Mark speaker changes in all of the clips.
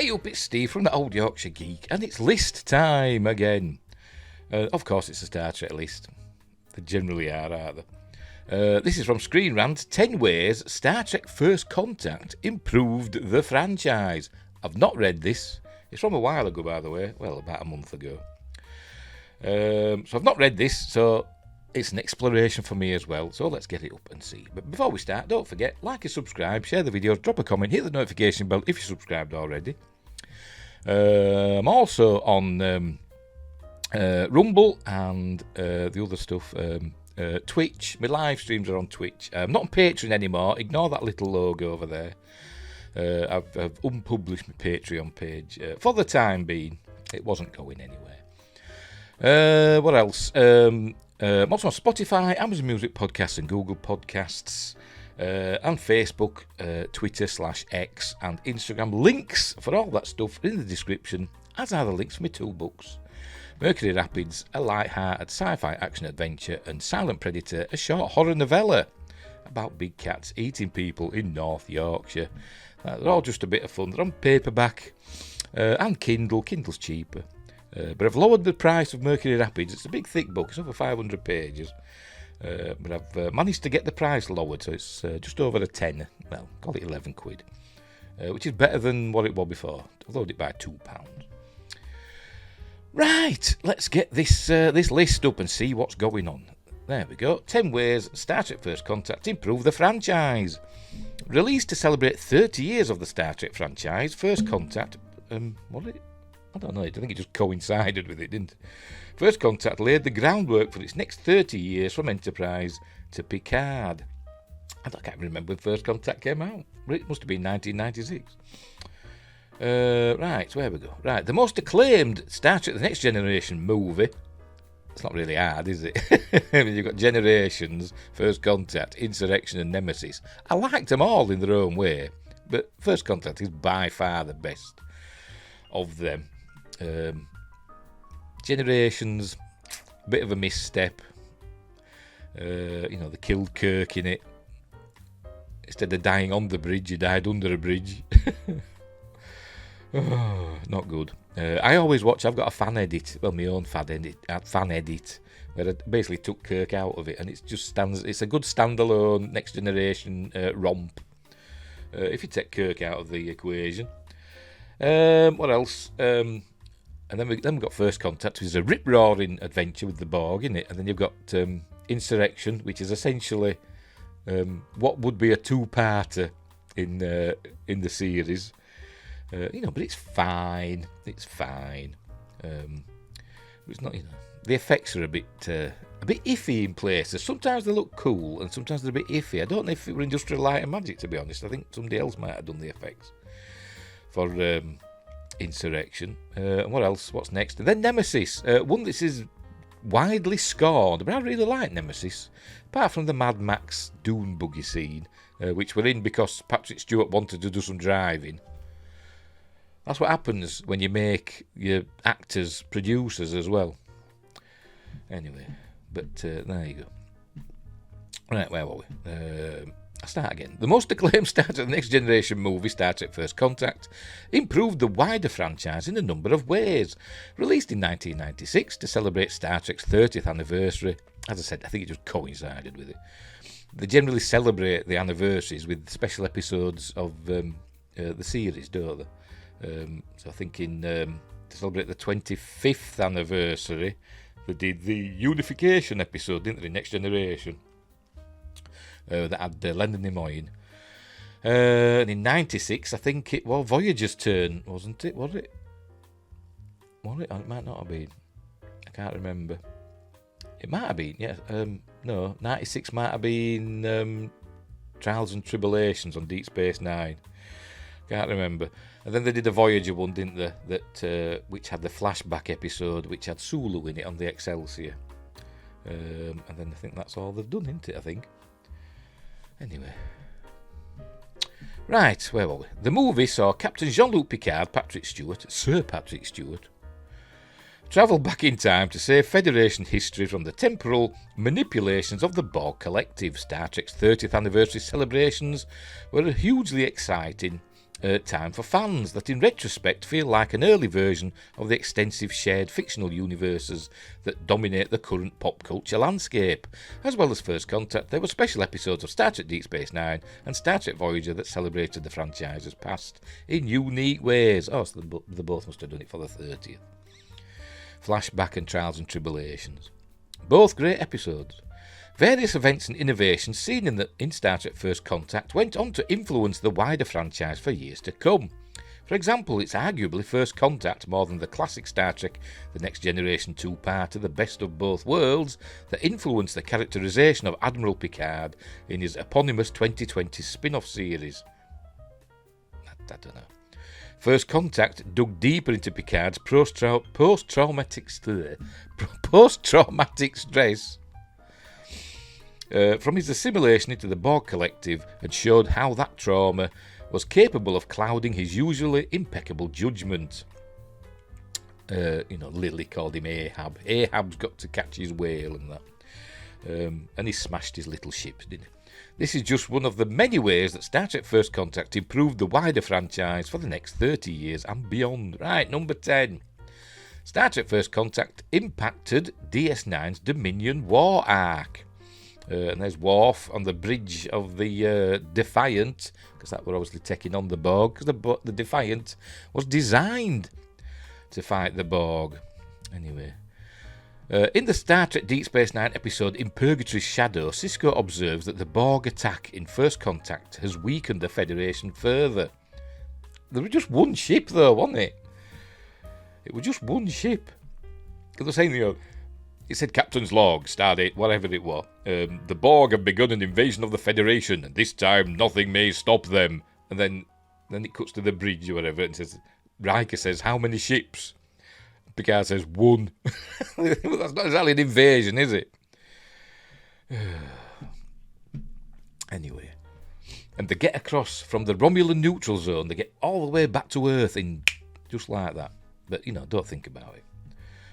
Speaker 1: Hey up, it's Steve from the Old Yorkshire Geek, and it's list time again. Of course, it's a Star Trek list. They generally are, aren't they? This is from Screen Rant. 10 ways Star Trek First Contact improved the franchise. I've not read this. It's from a while ago, by the way. Well, about a month ago. So I've not read this, so it's an exploration for me as well. So let's get it up and see. But before we start, don't forget, like and subscribe, share the videos, drop a comment, hit the notification bell if you're subscribed already. I'm also on Rumble and the other stuff. Twitch. My live streams are on Twitch. I'm not on Patreon anymore. Ignore that little logo over there. I've unpublished my Patreon page for the time being. It wasn't going anywhere. What else? I'm also on Spotify, Amazon Music Podcasts and Google Podcasts, and Facebook, Twitter/X and Instagram. Links for all that stuff in the description, as are the links for my 2 books. Mercury Rapids, a light-hearted sci-fi action-adventure, and Silent Predator, a short horror novella about big cats eating people in North Yorkshire. They're all just a bit of fun. They're on paperback and Kindle. Kindle's cheaper. But I've lowered the price of Mercury Rapids. It's a big, thick book. It's over 500 pages. But I've managed to get the price lowered, so it's just over a tenner. Well, call it 11 quid. Which is better than what it was before. I lowered it by £2. Right, let's get this list up and see what's going on. There we go. 10 ways Star Trek First Contact improved the franchise. Released to celebrate 30 years of the Star Trek franchise, First Contact... what did it? I don't know, I think it just coincided with it, didn't it? First Contact laid the groundwork for its next 30 years from Enterprise to Picard. I can't remember when First Contact came out. It must have been 1996. Right, where we go? Right, the most acclaimed Star Trek The Next Generation movie. It's not really hard, is it? I mean, you've got Generations, First Contact, Insurrection and Nemesis. I liked them all in their own way, but First Contact is by far the best of them. Generations, a bit of a misstep. They killed Kirk in it. Instead of dying on the bridge, he died under a bridge. Oh, not good. I always watch. I've got a fan edit. Well, my own fan edit, where I basically took Kirk out of it, and it just stands. It's a good standalone Next Generation romp. If you take Kirk out of the equation. What else? And then we've got First Contact, which is a rip-roaring adventure with the Borg in it, and then you've got Insurrection, which is essentially what would be a 2-parter in the series. But it's fine. It's fine. It's not. The effects are a bit iffy in places. Sometimes they look cool, and sometimes they're a bit iffy. I don't know if it were Industrial Light and Magic, to be honest. I think somebody else might have done the effects for Insurrection. What else? What's next? And then Nemesis. One that is widely scorned, but I really like Nemesis. Apart from the Mad Max Dune buggy scene, which we're in because Patrick Stewart wanted to do some driving. That's what happens when you make your actors producers as well. Anyway, but there you go. Right, where were we? I'll start again. The most acclaimed Star Trek The Next Generation movie, Star Trek First Contact, improved the wider franchise in a number of ways. Released in 1996 to celebrate Star Trek's 30th anniversary. As I said, I think it just coincided with it. They generally celebrate the anniversaries with special episodes of the series, don't they? So I think to celebrate the 25th anniversary, they did the Unification episode, didn't they? Next Generation. That had Leonard Nimoy. And in 96, I think it was Voyager's turn, wasn't it? Was it? Was it? Oh, it might not have been. I can't remember. It might have been, yeah. No, 96 might have been Trials and Tribulations on Deep Space Nine. Can't remember. And then they did a Voyager one, didn't they? That which had the flashback episode, which had Sulu in it on the Excelsior. And then I think that's all they've done, isn't it? I think. Anyway. Right, where were we? The movie saw Captain Jean-Luc Picard, Sir Patrick Stewart, travel back in time to save Federation history from the temporal manipulations of the Borg Collective. Star Trek's 30th anniversary celebrations were hugely exciting time for fans that in retrospect feel like an early version of the extensive shared fictional universes that dominate the current pop culture landscape. As well as First Contact, there were special episodes of Star Trek Deep Space Nine and Star Trek Voyager that celebrated the franchise's past in unique ways. Oh, so they both must have done it for the 30th. Flashback and Trials and Tribulations. Both great episodes. Various events and innovations seen in Star Trek First Contact went on to influence the wider franchise for years to come. For example, it's arguably First Contact more than the classic Star Trek The Next Generation two-parter The Best of Both Worlds that influenced the characterization of Admiral Picard in his eponymous 2020 spin-off series. I don't know. First Contact dug deeper into Picard's post-traumatic stress from his assimilation into the Borg Collective and showed how that trauma was capable of clouding his usually impeccable judgment. Lily called him Ahab. Ahab's got to catch his whale and that. And he smashed his little ships, didn't he? This is just one of the many ways that Star Trek First Contact improved the wider franchise for the next 30 years and beyond. Right, number 10. Star Trek First Contact impacted DS9's Dominion war arc. And there's Worf on the bridge of the Defiant, because that were obviously taking on the Borg, because the Defiant was designed to fight the Borg. Anyway. In the Star Trek Deep Space Nine episode In Purgatory's Shadow, Sisko observes that the Borg attack in First Contact has weakened the Federation further. There was just one ship though, wasn't it? It was just one ship. Because they're saying, it said Captain's Log, Stardate, whatever it was. The Borg have begun an invasion of the Federation, and this time nothing may stop them. And then it cuts to the bridge or whatever, and says, Riker says, how many ships? Picard says, one. That's not exactly an invasion, is it? Anyway. And they get across from the Romulan neutral zone, they get all the way back to Earth in just like that. But, don't think about it.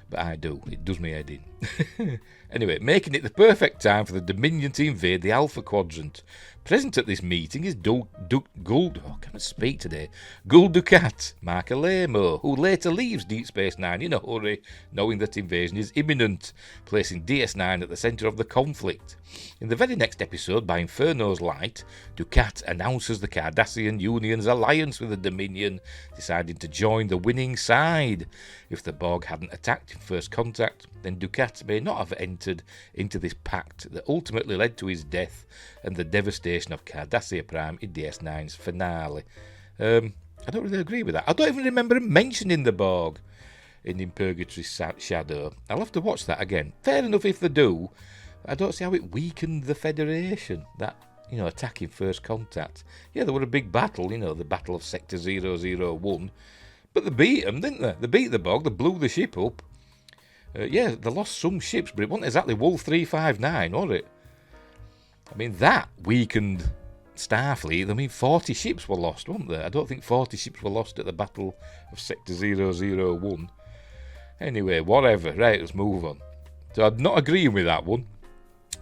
Speaker 1: But I do. It does me head in. Anyway, making it the perfect time for the Dominion to invade the Alpha Quadrant. Present at this meeting is Gul Dukat, Mark Alemo, who later leaves Deep Space Nine in a hurry, knowing that invasion is imminent, placing DS9 at the centre of the conflict. In the very next episode, by Inferno's light, Dukat announces the Cardassian Union's alliance with the Dominion, deciding to join the winning side. If the Borg hadn't attacked in First Contact, then Dukat may not have entered into this pact that ultimately led to his death and the devastation of Cardassia Prime in DS9's finale. I don't really agree with that. I don't even remember him mentioning the Borg in Purgatory's Shadow. I'll have to watch that again. Fair enough if they do. I don't see how it weakened the Federation, that, attacking First Contact. Yeah, there were a big battle, the Battle of Sector 001. But they beat them, didn't they? They beat the Borg, they blew the ship up. They lost some ships, but it wasn't exactly Wolf 359, was it? I mean, that weakened Starfleet. I mean, 40 ships were lost, weren't there? I don't think 40 ships were lost at the Battle of Sector 001. Anyway, whatever. Right, let's move on. So I'm not agreeing with that one.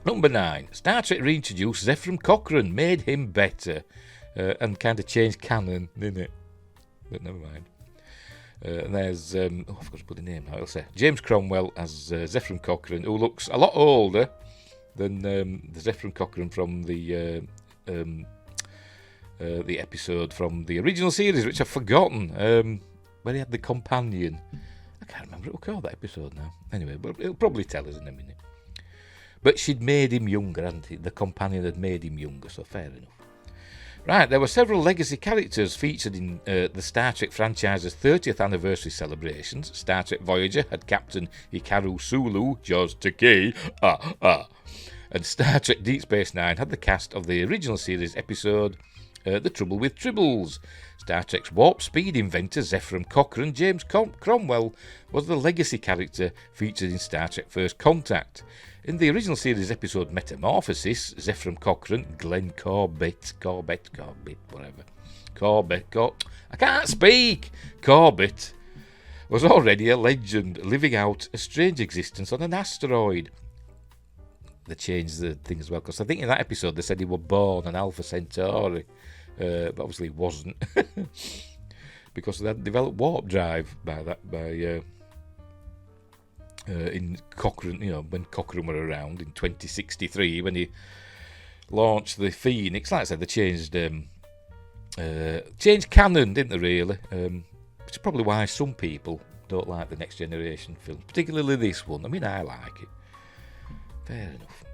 Speaker 1: Number 9. Star Trek reintroduced Zephram Cochran, made him better, and kind of changed canon, didn't it? But never mind. And there's, I've got to put the name now, I'll say. James Cromwell as Zephram Cochran, who looks a lot older than the Zephram Cochran from the episode from the original series, which I've forgotten, where he had the companion. I can't remember what we call that episode now. Anyway, but it'll probably tell us in a minute. But she'd made him younger, hadn't he? The companion had made him younger, so fair enough. Right, there were several legacy characters featured in the Star Trek franchise's 30th anniversary celebrations. Star Trek Voyager had Captain Hikaru Sulu, Jaws Takei, and Star Trek Deep Space Nine had the cast of the original series episode The Trouble with Tribbles. Star Trek's warp speed inventor Zephram Cochran, James Cromwell, was the legacy character featured in Star Trek First Contact. In the original series episode Metamorphosis, Zephram Cochran, Glenn Corbett, whatever. I can't speak! Corbett was already a legend, living out a strange existence on an asteroid. They changed the thing as well, because I think in that episode they said he was born an Alpha Centauri. but obviously it wasn't. Because they had developed warp drive in Cochran, when Cochran were around in 2063, when he launched the Phoenix. Like I said, they changed canon, didn't they, really? Which is probably why some people don't like the Next Generation film, particularly this one. I mean, I like it. Fair enough.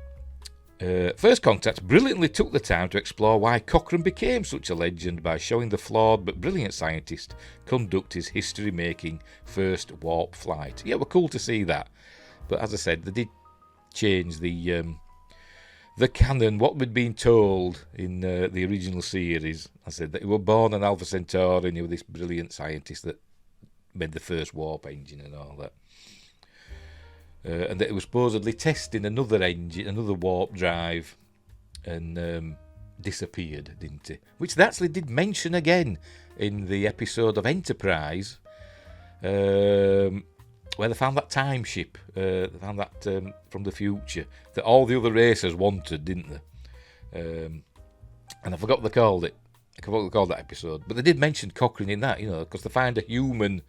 Speaker 1: First Contact brilliantly took the time to explore why Cochran became such a legend by showing the flawed but brilliant scientist conduct his history-making first warp flight. Yeah, it was cool to see that. But as I said, they did change the canon, what we'd been told in the original series. I said that he was born on Alpha Centauri and he was this brilliant scientist that made the first warp engine and all that. And that it was supposedly testing another engine, another warp drive, and disappeared, didn't it? Which they actually did mention again in the episode of Enterprise, where they found that time ship. They found that from the future that all the other racers wanted, didn't they? And I forgot what they called it. I forgot what they called that episode. But they did mention Cochrane in that, because they find a human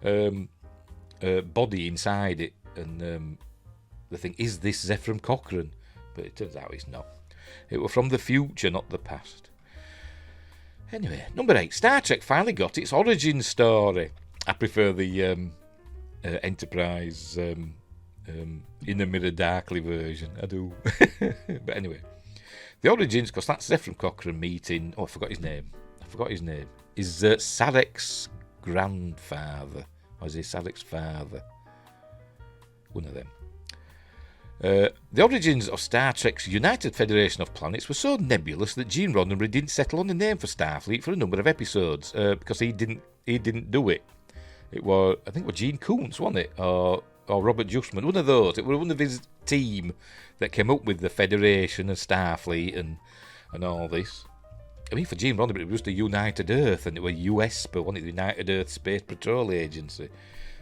Speaker 1: body inside it. And they think, is this Zephram Cochran? But it turns out it's not. It was from the future, not the past. Anyway, number 8. Star Trek finally got its origin story. I prefer the Enterprise in the Mirror Darkly version. I do. But anyway. The origins, because that's Zephram Cochran meeting... Oh, I forgot his name. Is Sarek's grandfather. Or is he Sarek's father? One of them. The origins of Star Trek's United Federation of Planets were so nebulous that Gene Roddenberry didn't settle on a name for Starfleet for a number of episodes because he didn't do it. It was, I think, it was Gene Kuntz, wasn't it, or Robert Justman, one of those. It was one of his team that came up with the Federation and Starfleet and all this. I mean, for Gene Roddenberry, it was just a United Earth, and it was USPA, wasn't it, the United Earth Space Patrol Agency.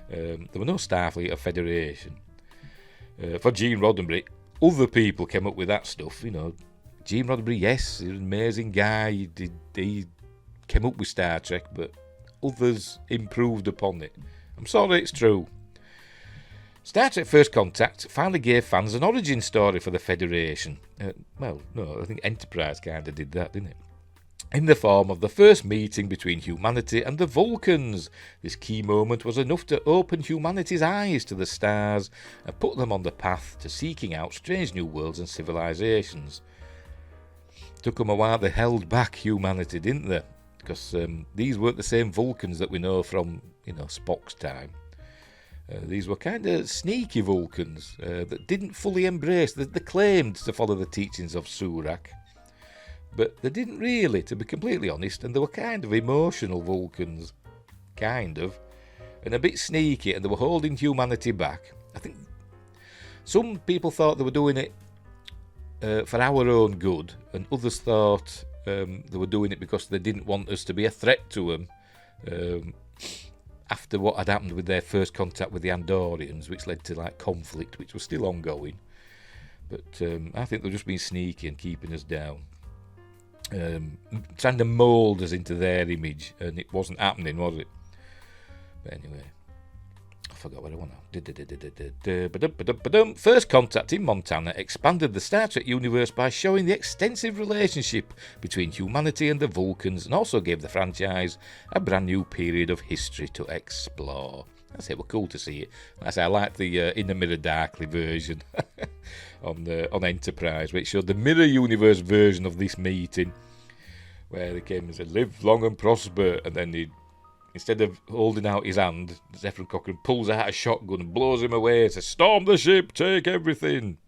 Speaker 1: There were no Starfleet or Federation. For Gene Roddenberry, other people came up with that stuff. Gene Roddenberry, yes, he's an amazing guy. He came up with Star Trek, but others improved upon it. I'm sorry, it's true. Star Trek First Contact finally gave fans an origin story for the Federation. Well, no, I think Enterprise kind of did that, didn't it? In the form of the first meeting between humanity and the Vulcans. This key moment was enough to open humanity's eyes to the stars and put them on the path to seeking out strange new worlds and civilizations. Took them a while, they held back humanity, didn't they? Because these weren't the same Vulcans that we know from, Spock's time. These were kind of sneaky Vulcans that didn't fully embrace, they claimed to follow the teachings of Surak. But they didn't really, to be completely honest, and they were kind of emotional Vulcans. Kind of. And a bit sneaky, and they were holding humanity back. I think some people thought they were doing it for our own good, and others thought they were doing it because they didn't want us to be a threat to them after what had happened with their first contact with the Andorians, which led to conflict, which was still ongoing. But I think they've just been sneaky and keeping us down. Trying to mould us into their image, and it wasn't happening, was it? But anyway, I forgot what I want now. First Contact in Montana expanded the Star Trek universe by showing the extensive relationship between humanity and the Vulcans, and also gave the franchise a brand new period of history to explore. I say it was cool to see it. I like the In the Mirror Darkly version on Enterprise, which showed the Mirror Universe version of this meeting, where they came and said, "Live long and prosper," and then instead of holding out his hand, Zephram Cochran pulls out a shotgun and blows him away and says, "Storm the ship, take everything."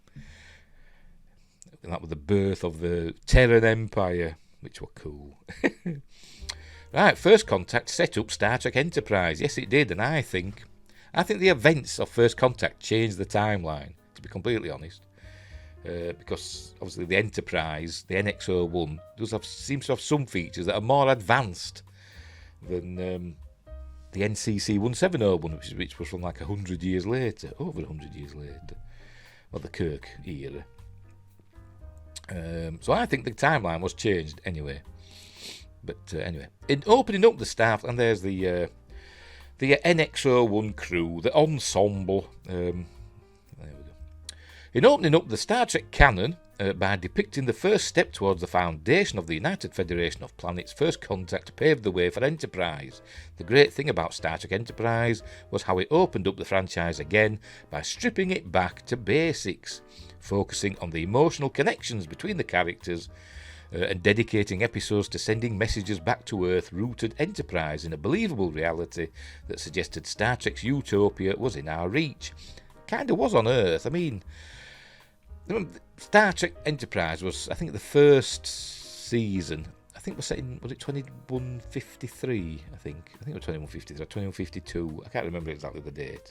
Speaker 1: And that was the birth of the Terran Empire, which were cool. Right, First Contact set up Star Trek Enterprise. Yes, it did, and I think the events of First Contact changed the timeline, to be completely honest. Because, obviously, the Enterprise, the NX-01, seems to have some features that are more advanced than the NCC-1701, which was from 100 years later, over 100 years later. Well, the Kirk era. So I think the timeline was changed anyway. But anyway, in opening up the staff, and there's the NX-01 crew, the ensemble. There we go. In opening up the Star Trek canon by depicting the first step towards the foundation of the United Federation of Planets, First Contact paved the way for Enterprise. The great thing about Star Trek Enterprise was how it opened up the franchise again by stripping it back to basics, focusing on the emotional connections between the characters and dedicating episodes to sending messages back to Earth, rooted Enterprise in a believable reality that suggested Star Trek's utopia was in our reach. Kinda was on Earth. I mean, Star Trek Enterprise was, I think, the first season, I think was set in, was it 2153, I think it was 2153, 2152, I can't remember exactly the date,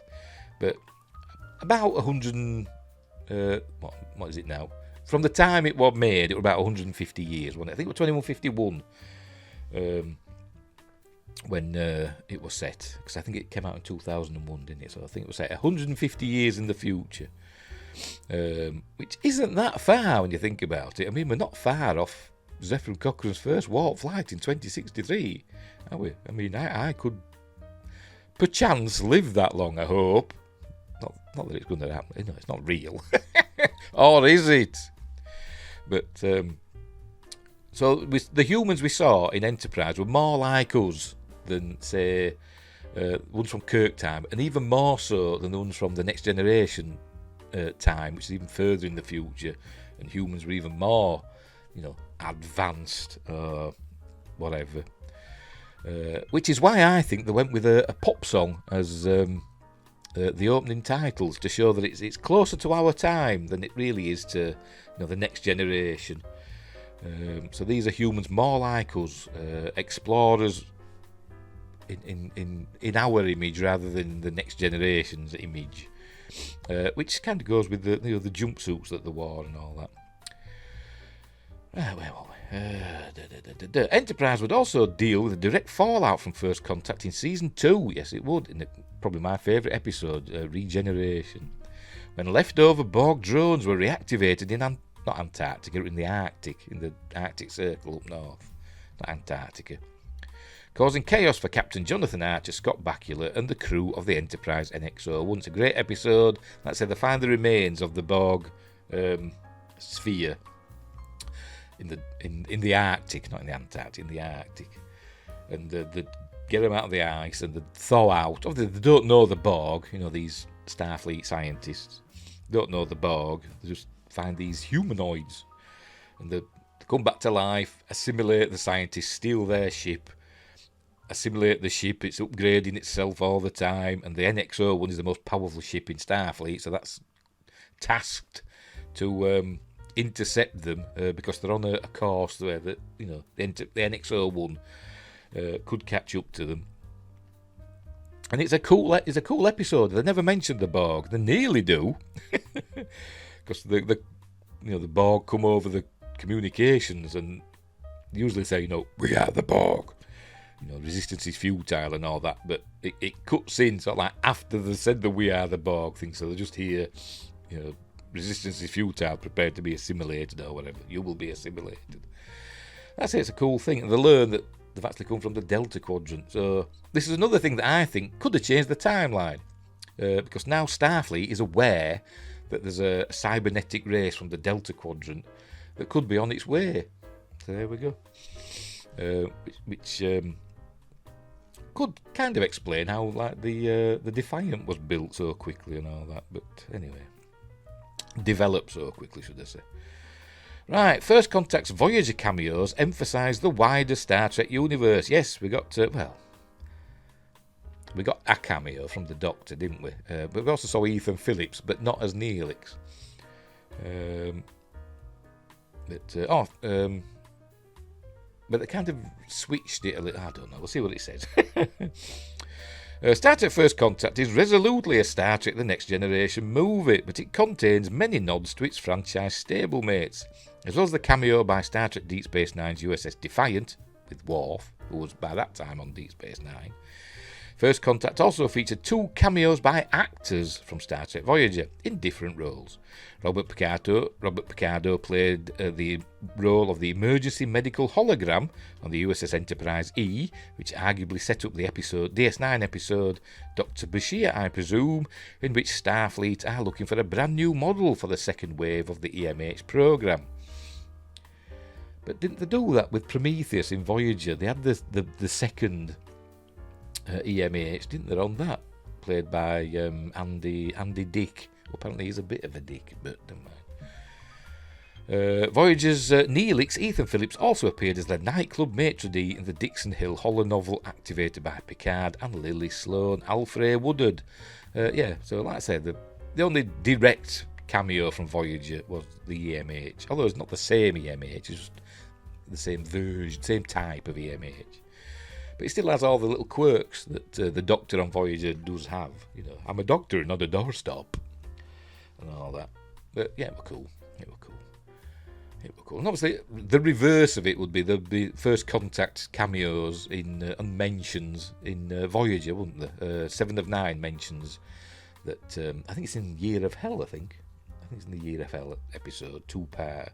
Speaker 1: but about 100, what is it now? From the time it was made, it was about 150 years, wasn't it? I think it was 2151 when it was set, because I think it came out in 2001, didn't it? So I think it was set 150 years in the future, which isn't that far when you think about it. I mean, we're not far off Zephram Cochran's first warp flight in 2063, are we? I mean, I could perchance live that long, I hope. Not that it's going to happen. No, it's not real. Or is it? But so the humans we saw in Enterprise were more like us than, say, ones from Kirk time, and even more so than the ones from the Next Generation time, which is even further in the future, and humans were even more, advanced, whatever. Which is why I think they went with a pop song as the opening titles, to show that it's closer to our time than it really is to the Next Generation. So these are humans more like us, explorers in our image rather than the Next Generation's image, which kind of goes with the the jumpsuits that they wore and all that. Where were we? Enterprise would also deal with the direct fallout from First Contact in Season 2. Yes, it would. In probably my favourite episode, Regeneration. When leftover Borg drones were reactivated in not Antarctica, in the Arctic, in the Arctic Circle up north. Not Antarctica. Causing chaos for Captain Jonathan Archer, Scott Bakula, and the crew of the Enterprise NX-01. It's a great episode. Like I said, they find the remains of the Bog Sphere in the Arctic, not in the Antarctic, in the Arctic, and the get them out of the ice and the thaw out. They don't know the Borg, these Starfleet scientists don't know the Borg. They just find these humanoids, and they come back to life, assimilate the scientists, steal their ship, assimilate the ship. It's upgrading itself all the time, and the NX-01 is the most powerful ship in Starfleet, so that's tasked to intercept them because they're on a course where the NX-01 could catch up to them. And it's a cool episode. They never mentioned the Borg. They nearly do, because the Borg come over the communications and usually say, we are the Borg. Resistance is futile and all that. But it cuts in sort of like after they said the "we are the Borg" thing. So they just hear, resistance is futile, prepared to be assimilated or whatever. You will be assimilated. That's it. It's a cool thing. And they learn that they've actually come from the Delta Quadrant. So this is another thing that I think could have changed the timeline. Because now Starfleet is aware that there's a cybernetic race from the Delta Quadrant that could be on its way. So there we go. Which could kind of explain how the Defiant was built so quickly and all that. But anyway, developed so quickly, should I say. Right, First Contact's Voyager cameos emphasise the wider Star Trek universe. Yes, we got a cameo from the Doctor, didn't we? But we also saw Ethan Phillips, but not as Neelix. But they kind of switched it a little. I don't know. We'll see what it says. Star Trek First Contact is resolutely a Star Trek The Next Generation movie, but it contains many nods to its franchise stablemates, as well as the cameo by Star Trek Deep Space Nine's USS Defiant, with Worf, who was by that time on Deep Space Nine, First Contact also featured 2 cameos by actors from Star Trek Voyager in different roles. Robert Picardo played the role of the emergency medical hologram on the USS Enterprise E, which arguably set up the DS9 episode Dr. Bashir, I presume, in which Starfleet are looking for a brand new model for the second wave of the EMH program. But didn't they do that with Prometheus in Voyager? They had the second EMH, didn't they, on that? Played by Andy Dick. Apparently he's a bit of a dick, but never mind. Voyager's Neelix, Ethan Phillips, also appeared as the nightclub maitre d' in the Dixon Hill holonovel activated by Picard and Lily Sloan. Alfred Woodard. So like I said, the only direct cameo from Voyager was the EMH. Although it's not the same EMH, it's just the same version, same type of EMH. But it still has all the little quirks that the Doctor on Voyager does have. You know, I'm a doctor, not a doorstop, and all that. But yeah, it were cool. And obviously, the reverse of it would be there'd be First Contact cameos and mentions in Voyager, wouldn't there? 7 of 9 mentions that I think it's in Year of Hell. I think it's in the Year of Hell episode 2-part.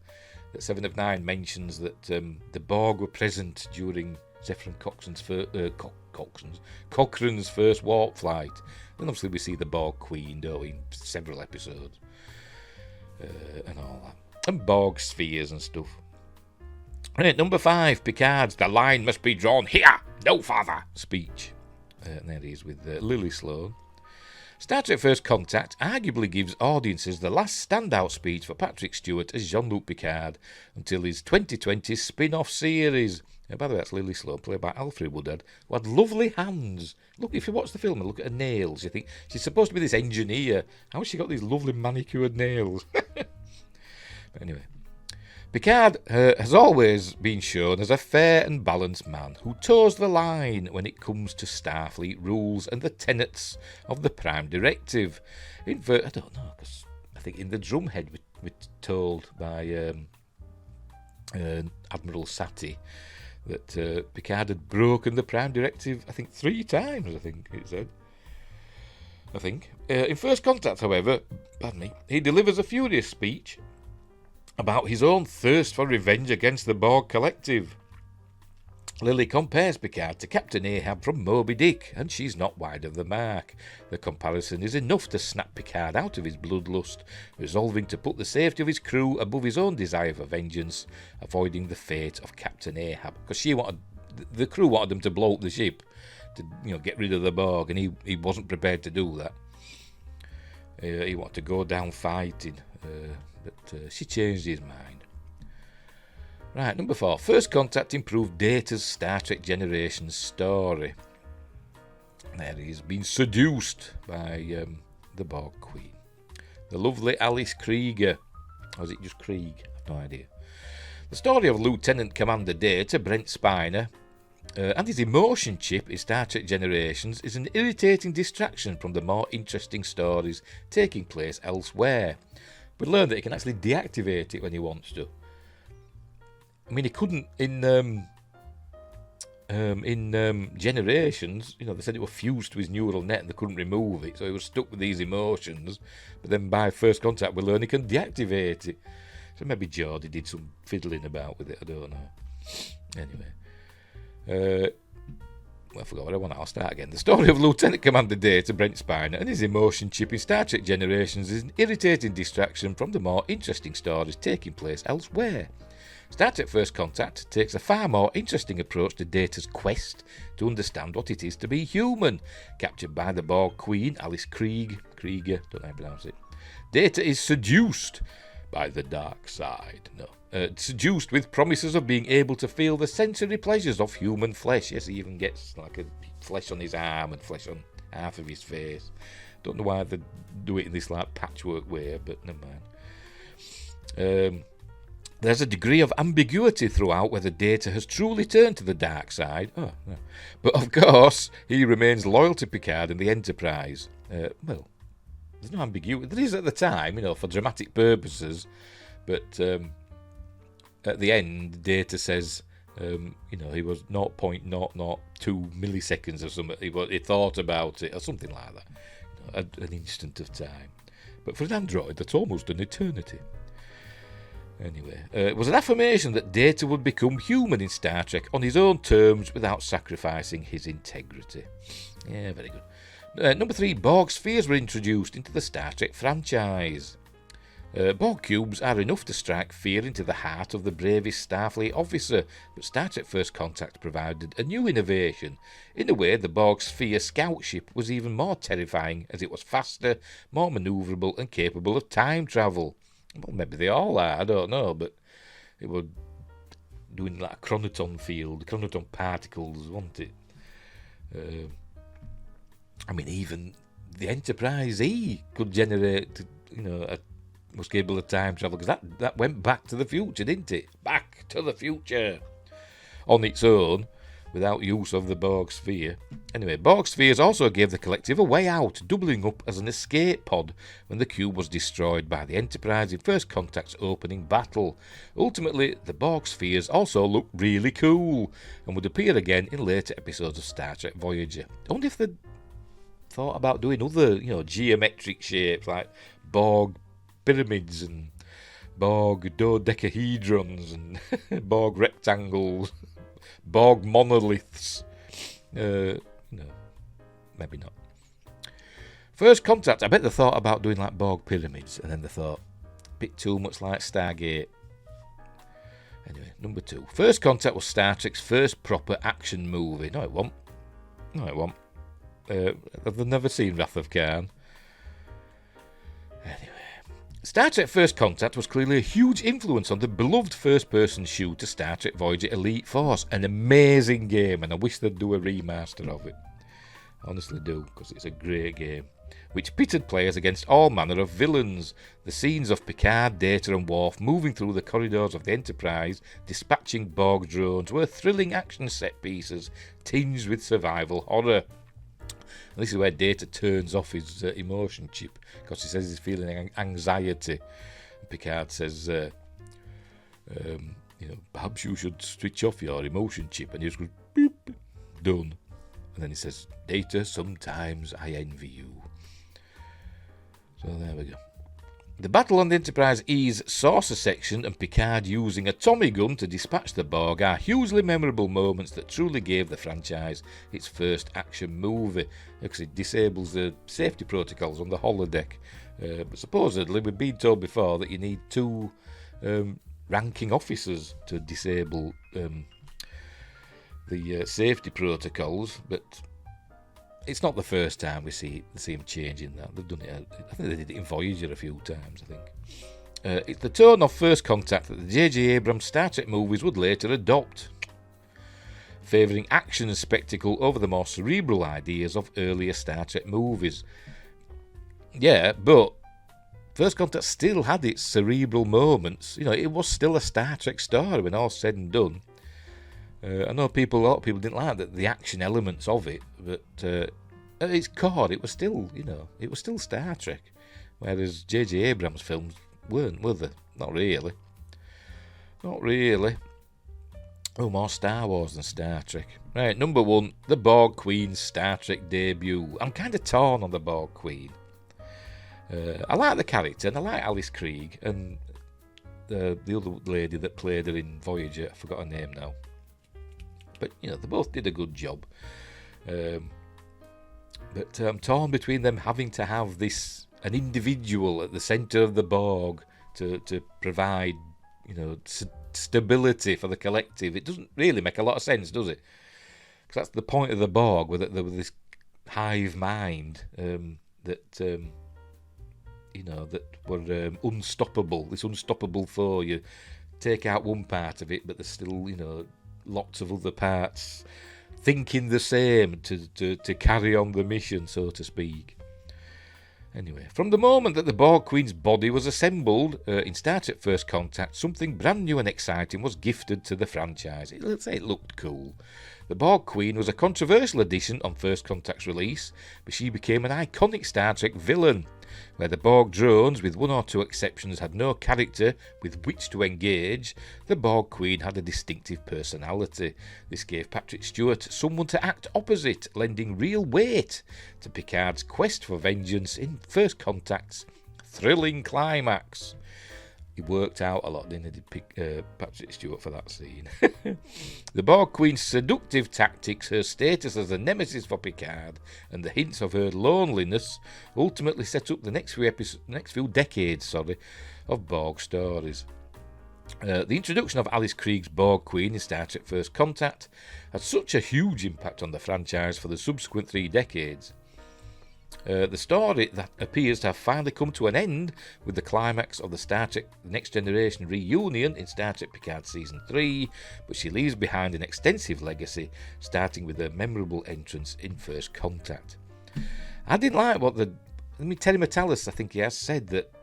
Speaker 1: That 7 of 9 mentions that the Borg were present during Zephram Cochran's first warp flight. And obviously we see the Bog Queen, don't we, in several episodes. And all that. And Bog Spheres and stuff. Right, number 5, Picard's "The line must be drawn here, no farther" speech. And there he is with Lily Sloan. Star Trek First Contact arguably gives audiences the last standout speech for Patrick Stewart as Jean-Luc Picard until his 2020 spin-off series. And by the way, that's Lily Sloan, played by Alfred Woodard, who had lovely hands. Look, if you watch the film and look at her nails, you think she's supposed to be this engineer. How has she got these lovely manicured nails? But anyway, Picard has always been shown as a fair and balanced man who toes the line when it comes to Starfleet rules and the tenets of the Prime Directive. I don't know, because I think in the Drumhead we're told by Admiral Sati that Picard had broken the Prime Directive, I think 3 times, I think it said. In First Contact, however, he delivers a furious speech about his own thirst for revenge against the Borg Collective. Lily compares Picard to Captain Ahab from Moby Dick, and she's not wide of the mark. The comparison is enough to snap Picard out of his bloodlust, resolving to put the safety of his crew above his own desire for vengeance, avoiding the fate of Captain Ahab. Because the crew wanted him to blow up the ship, to get rid of the Borg, and he wasn't prepared to do that. He wanted to go down fighting, but she changed his mind. Right, number 4. First Contact improved Data's Star Trek Generations story. There he's been seduced by the Bog Queen. The lovely Alice Krieger. Or is it just Krieg? I have no idea. The story of Lieutenant Commander Data, Brent Spiner, and his emotion chip in Star Trek Generations is an irritating distraction from the more interesting stories taking place elsewhere. We learn that he can actually deactivate it when he wants to. I mean, he couldn't in Generations. They said it was fused to his neural net and they couldn't remove it, so he was stuck with these emotions. But then by First Contact, we learn he can deactivate it. So maybe Geordie did some fiddling about with it. I don't know. Anyway, I forgot what I want. I'll start again. The story of Lieutenant Commander Data, Brent Spiner, and his emotion chip in Star Trek Generations is an irritating distraction from the more interesting stories taking place elsewhere. Star Trek First Contact takes a far more interesting approach to Data's quest to understand what it is to be human. Captured by the Borg Queen, Alice Krieger, don't know how to pronounce it. Data is seduced by the dark side. Seduced with promises of being able to feel the sensory pleasures of human flesh. Yes, he even gets like a flesh on his arm and flesh on half of his face. Don't know why they do it in this like patchwork way, but never mind. There's a degree of ambiguity throughout whether Data has truly turned to the dark side. But of course, he remains loyal to Picard and the Enterprise. Well, there's no ambiguity. There is at the time, for dramatic purposes. But at the end, Data says, He was 0.002 milliseconds or something. He thought about it or something like that. An instant of time. But for an android, that's almost an eternity. Anyway, it was an affirmation that Data would become human in Star Trek on his own terms without sacrificing his integrity. Yeah, very good. Number 3, Bog Spheres were introduced into the Star Trek franchise. Bog cubes are enough to strike fear into the heart of the bravest Starfleet officer, but Star Trek First Contact provided a new innovation. In a way, the Bog Sphere scout ship was even more terrifying as it was faster, more manoeuvrable and capable of time travel. Well, maybe they all are, I don't know, but it was doing like a chronoton field, chronoton particles, wasn't it? Even the Enterprise E could generate, was capable of time travel, because that went back to the future, didn't it? Back to the future on its own, without use of the Bog Sphere. Anyway, Bog Spheres also gave the Collective a way out, doubling up as an escape pod when the cube was destroyed by the Enterprise in First Contact's opening battle. Ultimately, the Bog Spheres also looked really cool, and would appear again in later episodes of Star Trek Voyager. I wonder if they'd thought about doing other, geometric shapes, like Borg pyramids and Borg dodecahedrons and Borg rectangles, Borg monoliths. Maybe not. First Contact, I bet they thought about doing like Borg pyramids, and then they thought, a bit too much like Stargate. Anyway, number 2. First Contact was Star Trek's first proper action movie. No, it won't. I've never seen Wrath of Khan. Anyway, Star Trek First Contact was clearly a huge influence on the beloved first-person shooter Star Trek Voyager Elite Force. An amazing game, and I wish they'd do a remaster of it. I honestly do, because it's a great game, which pitted players against all manner of villains. The scenes of Picard, Data and Worf moving through the corridors of the Enterprise, dispatching Borg drones, were thrilling action set-pieces, tinged with survival horror. And this is where Data turns off his emotion chip, because he says he's feeling anxiety. And Picard says, perhaps you should switch off your emotion chip. And he just goes, beep, done. And then he says, Data, sometimes I envy you. So there we go. The battle on the Enterprise E's saucer section and Picard using a Tommy gun to dispatch the Borg are hugely memorable moments that truly gave the franchise its first action movie, because it disables the safety protocols on the holodeck. But supposedly, we've been told before that you need 2 ranking officers to disable the safety protocols, but it's not the first time we see them changing that. They've done it. I think they did it in Voyager a few times, I think. It's the tone of First Contact that the J.J. Abrams Star Trek movies would later adopt, favouring action and spectacle over the more cerebral ideas of earlier Star Trek movies. Yeah, but First Contact still had its cerebral moments. It was still a Star Trek story when all's said and done. I know a lot of people didn't like the action elements of it, but at its core, it was still, it was still Star Trek. Whereas J.J. Abrams films weren't, were they? Not really. Oh, more Star Wars than Star Trek. Right, number 1, the Bor Queen Star Trek debut. I'm kind of torn on the Bor Queen. I like the character, and I like Alice Krieg, and the other lady that played her in Voyager. I forgot her name now. But, they both did a good job. But I'm torn between them having to have an individual at the centre of the Borg to provide, stability for the collective. It doesn't really make a lot of sense, does it? Because that's the point of the Borg, with this hive mind that were unstoppable. This unstoppable foe. You take out one part of it, but there's still, lots of other parts thinking the same to carry on the mission, so to speak. Anyway, from the moment that the Bor Queen's body was assembled in Star Trek First Contact, something brand new and exciting was gifted to the franchise. Let's say it looked cool. The Bor Queen was a controversial addition on First Contact's release, but she became an iconic Star Trek villain. Where the Borg drones, with one or two exceptions, had no character with which to engage, the Bog Queen had a distinctive personality. This gave Patrick Stewart someone to act opposite, lending real weight to Picard's quest for vengeance in First Contact's thrilling climax. He worked out a lot, didn't he, Patrick Stewart, for that scene. The Bog Queen's seductive tactics, her status as a nemesis for Picard, and the hints of her loneliness ultimately set up the next few decades of Borg stories. The introduction of Alice Krieg's Bog Queen in Star Trek First Contact had such a huge impact on the franchise for the subsequent 3 decades. The story that appears to have finally come to an end with the climax of the Star Trek Next Generation reunion in Star Trek Picard Season 3, but she leaves behind an extensive legacy, starting with her memorable entrance in First Contact. I didn't like what Terry Matalas, I think he has said that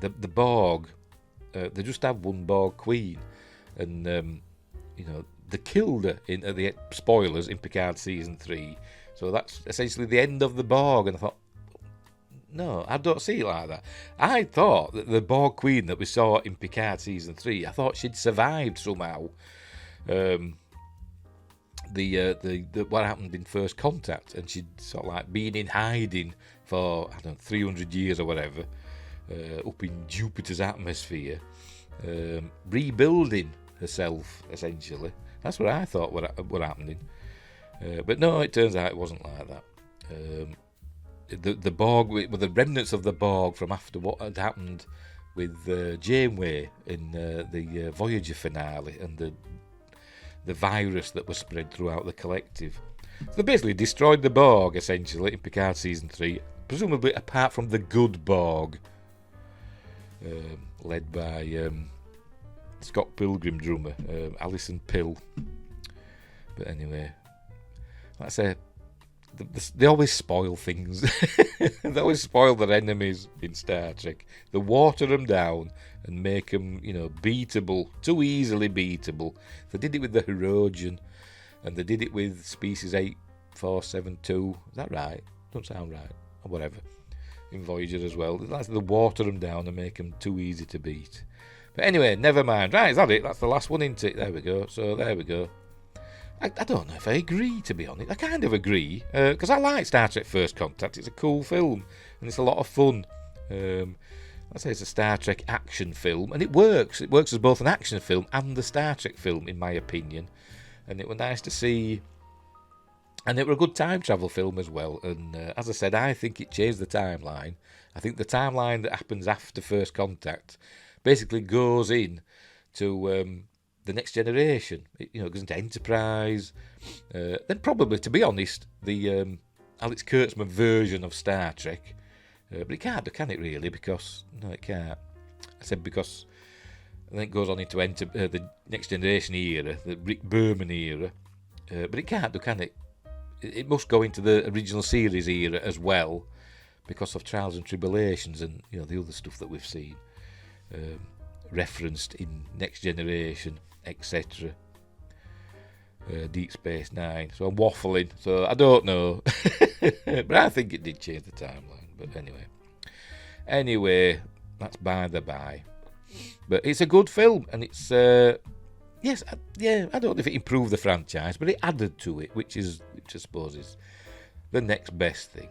Speaker 1: the Borg, they just have one Borg Queen, and they killed her in the spoilers in Picard Season 3. So that's essentially the end of the Borg. And I thought, no, I don't see it like that. I thought that the Borg Queen that we saw in Picard Season 3, I thought she'd survived somehow. What happened in First Contact, and she'd sort of like been in hiding for, 300 years or whatever, up in Jupiter's atmosphere, rebuilding herself, essentially. That's what I thought were happening. But no, it turns out it wasn't like that. The Borg, with the remnants of the Borg from after what had happened with Janeway in the Voyager finale, and the virus that was spread throughout the collective. So they basically destroyed the Borg, essentially, in Picard Season 3, presumably apart from the good Borg, led by Scott Pilgrim drummer, Alison Pill. But anyway, like I say, they always spoil things. They always spoil their enemies in Star Trek. They water them down and make them, beatable, too easily beatable. They did it with the Herodian, and they did it with Species 8472. Is that right? Don't sound right. Or whatever. In Voyager as well. They water them down and make them too easy to beat. But anyway, never mind. Right, is that it? That's the last one, isn't it? There we go. So there we go. I don't know if I agree, to be honest. I kind of agree, because I like Star Trek First Contact. It's a cool film, and it's a lot of fun. I say it's a Star Trek action film, and it works. It works as both an action film and a Star Trek film, in my opinion. And it was nice to see, and it was a good time travel film as well. And as I said, I think it changed the timeline. I think the timeline that happens after First Contact basically goes in to the Next Generation. It goes into Enterprise. Then probably, to be honest, the Alex Kurtzman version of Star Trek. But it can't do, can it really? Because, no, it can't. I said because I think it goes on into the Next Generation era, the Rick Berman era. But it can't do, can it? It must go into the original series era as well, because of Trials and Tribulations and the other stuff that we've seen referenced in Next Generation, etc. Deep Space Nine. So I'm waffling, so I don't know. But I think it did change the timeline. But anyway, that's by the by. But it's a good film, and it's I don't know if it improved the franchise, but it added to it, which I suppose is the next best thing.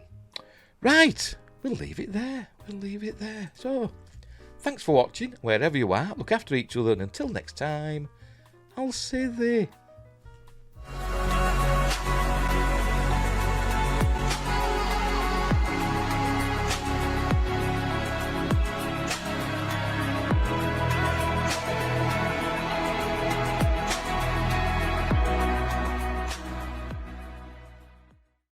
Speaker 1: Right, we'll leave it there. So, thanks for watching, wherever you are. Look after each other, and until next time, I'll say thee.